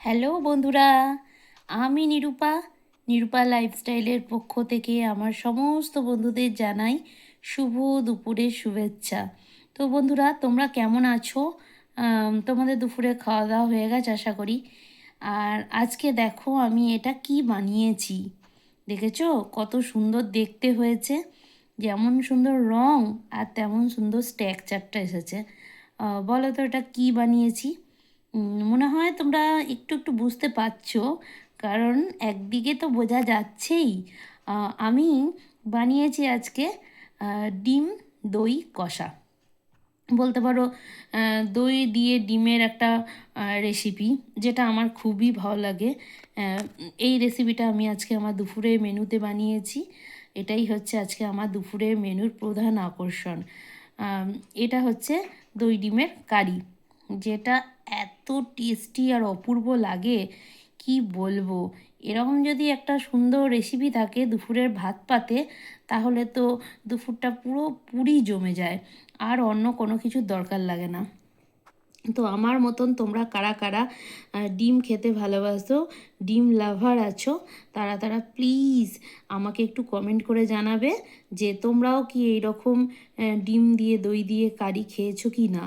Hello বন্ধুরা, আমি নিরূপা লাইফস্টাইলের পক্ষ থেকে আমার সমস্ত বন্ধুদের জানাই শুভ দুপুরের শুভেচ্ছা। তো বন্ধুরা, তোমরা কেমন আছো? তোমাদের দুপুরে খাওয়া দাওয়া হয়ে গেছে আশা করি। আর আজকে দেখো আমি এটা কি বানিয়েছি, দেখেছো কত সুন্দর দেখতে হয়েছে। যেমন সুন্দর রং আর তেমন সুন্দর স্ট্রাকচারটা এসেছে। বলো তো এটা কি বানিয়েছি? মনে হয় তোমরা একটু একটু বুঝতে পারছো, কারণ একদিকে তো বোঝা যাচ্ছেই। আমি বানিয়েছি আজকে ডিম দই কষা, বলতে পারো দই দিয়ে ডিমের একটা রেসিপি, যেটা আমার খুবই ভালো লাগে। এই রেসিপিটা আমি আজকে আমার দুপুরের মেনুতে বানিয়েছি। এটাই হচ্ছে আজকে আমার দুপুরের মেনুর প্রধান আকর্ষণ। এটা হচ্ছে দই ডিমের কারি, যেটা এত টেস্টি আর অপূর্ব লাগে কি বলবো। এরকম যদি একটা সুন্দর রেসিপি থাকে দুপুরের ভাত পাতে, তাহলে তো দুপুরটা পুরোপুরি জমে যায়, আর অন্য কোনো কিছুর দরকার লাগে না। তো আমার মতন তোমরা কারা কারা ডিম খেতে ভালোবাসো, ডিম লাভার আছো, তারা তারা প্লিজ আমাকে একটু কমেন্ট করে জানাবে যে তোমরাও কি এইরকম ডিম দিয়ে দই দিয়ে কারি খেয়েছো কি না।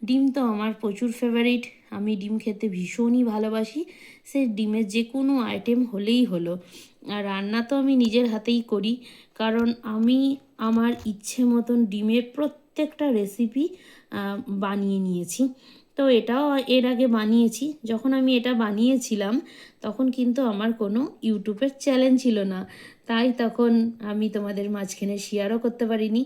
ডিম তো আমার প্রচুর ফেভারিট, আমি ডিম খেতে ভীষণই ভালোবাসি। সে ডিমের যে কোনো আইটেম হলেই হলো। আর রান্না তো আমি নিজের হাতেই করি, কারণ আমি আমার ইচ্ছে মতন ডিমের প্রত্যেকটা রেসিপি বানিয়ে নিয়েছি। তো এটাও এর আগে বানিয়েছি। যখন আমি এটা বানিয়েছিলাম তখন কিন্তু আমার কোনো ইউটিউবের চ্যানেল ছিল না, তাই তখন আমি তোমাদের মাঝখানে শেয়ারও করতে পারিনি।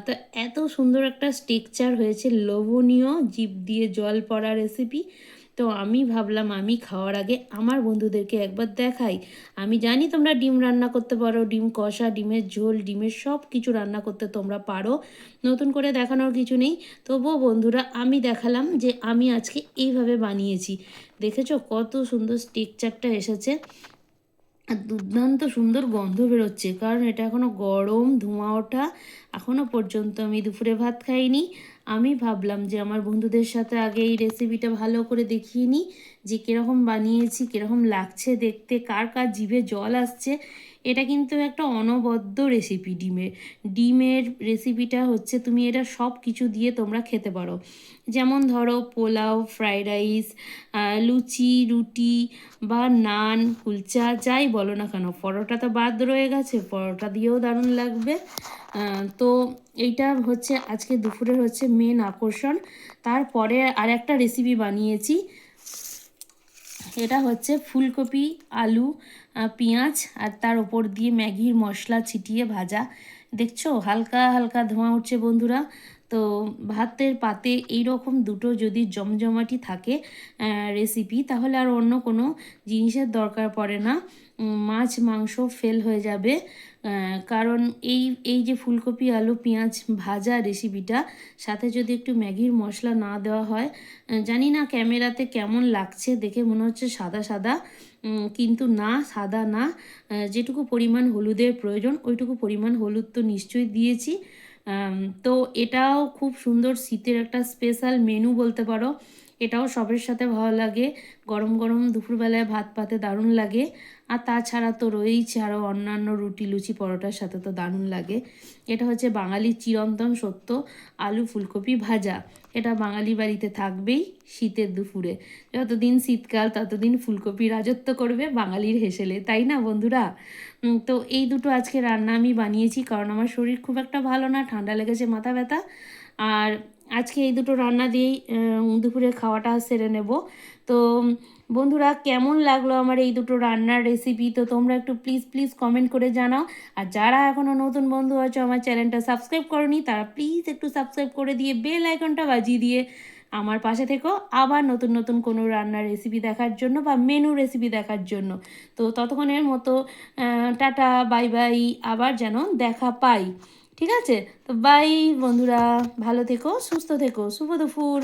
তো এত সুন্দর একটা স্ট্রাকচার হয়েছে, লোভনীয়, জিভ দিয়ে জল পড়া রেসিপি। তো আমি ভাবলাম আমি খাওয়ার আগে আমার বন্ধুদেরকে একবার দেখাই। আমি জানি তোমরা ডিম রান্না করতে পারো, ডিম কষা, ডিমের ঝোল, ডিমের সব কিছু রান্না করতে তোমরা পারো, নতুন করে দেখানোর কিছু নেই। তবুও বন্ধুরা আমি দেখালাম যে আমি আজকে এইভাবে বানিয়েছি। দেখেছো কত সুন্দর স্ট্রাকচারটা এসেছে, আর দুর্দান্ত সুন্দর গন্ধ বেরোচ্ছে, কারণ এটা এখনও গরম, ধোঁয়া ওঠা, এখনও পর্যন্ত আমি দুপুরে ভাত খাইনি। আমি ভাবলাম যে আমার বন্ধুদের সাথে আগে এই রেসিপিটা ভালো করে দেখিয়ে নিই, যে কীরকম বানিয়েছি, কীরকম লাগছে দেখতে, কার কার জিভে জল আসছে। এটা কিন্তু একটা অনবদ্য রেসিপি। ডিমের রেসিপিটা হচ্ছে তুমি এটা সব কিছু দিয়ে তোমরা খেতে পারো। যেমন ধরো পোলাও, ফ্রাইড রাইস, লুচি, রুটি বা নান, কুলচা, যাই বলো না কেন, পরোটা তো বাদ রয়ে গেছে, পরোটা দিয়েও দারুণ লাগবে। তো এইটা হচ্ছে আজকে দুপুরের হচ্ছে মেন আকর্ষণ। তারপরে আর একটা রেসিপি বানিয়েছি, এটা হচ্ছে ফুলকপি, আলু, পেঁয়াজ আর তার ওপর দিয়ে ম্যাগির মশলা ছিটিয়ে ভাজা। দেখছো হালকা হালকা ধোঁয়া উঠছে বন্ধুরা। তো ভাতের পাতে এই রকম দুটো যদি জমজমাটি থাকে রেসিপি, তাহলে আর অন্য কোনো জিনিসের দরকার পড়ে না। মাছ মাংস ফেল হয়ে যাবে। কারণ এই এই যে ফুলকপি আলু পেঁয়াজ ভাজা রেসিপিটা, সাথে যদি একটু ম্যাগির মশলা না দেওয়া হয়, জানি না ক্যামেরাতে কেমন লাগছে, দেখে মনে হচ্ছে সাদা সাদা, কিন্তু না, সাদা না। যেটুকু পরিমাণ হলুদের প্রয়োজন ওইটুকু পরিমাণ হলুদ তো নিশ্চয়ই দিয়েছি। তো এটাও খুব সুন্দর শীতের একটা স্পেশাল মেনু বলতে পারো। এটাও সবের সাথে ভালো লাগে, গরম গরম দুপুরবেলায় ভাত পাতে দারুণ লাগে। আর তাছাড়া তো রয়েইছে আরও অন্যান্য রুটি, লুচি, পরোটার সাথে তো দারুণ লাগে। এটা হচ্ছে বাঙালির চিরন্তন সত্য, আলু ফুলকপি ভাজা। এটা বাঙালি বাড়িতে থাকবেই শীতের দুপুরে। যতদিন শীতকাল ততদিন ফুলকপি রাজত্ব করবে বাঙালির হেসেলে, তাই না বন্ধুরা? তো এই দুটো আজকে রান্না আমি বানিয়েছি, কারণ আমার শরীর খুব একটা ভালো না, ঠান্ডা লেগেছে, মাথা ব্যথা। আর আজকে এই দুটো রান্না দিয়েই দুপুরে খাওয়াটা সেরে নেব। তো বন্ধুরা, কেমন লাগলো আমার এই দুটো রান্নার রেসিপি, তো তোমরা একটু প্লিজ প্লিজ কমেন্ট করে জানাও। আর যারা এখনও নতুন বন্ধু আছো, আমার চ্যানেলটা সাবস্ক্রাইব করোনি, তারা প্লিজ একটু সাবস্ক্রাইব করে দিয়ে বেল আইকনটা বাজিয়ে দিয়ে আমার পাশে থেকো, আবার নতুন নতুন কোনো রান্নার রেসিপি দেখার জন্য বা মেনু রেসিপি দেখার জন্য। তো ততক্ষণের মতো টাটা, বাই বাই, আবার যেন দেখা পাই। ঠিক আছে? তো বাই বন্ধুরা, ভালো থেকো, সুস্থ থেকো, শুভ দুপুর।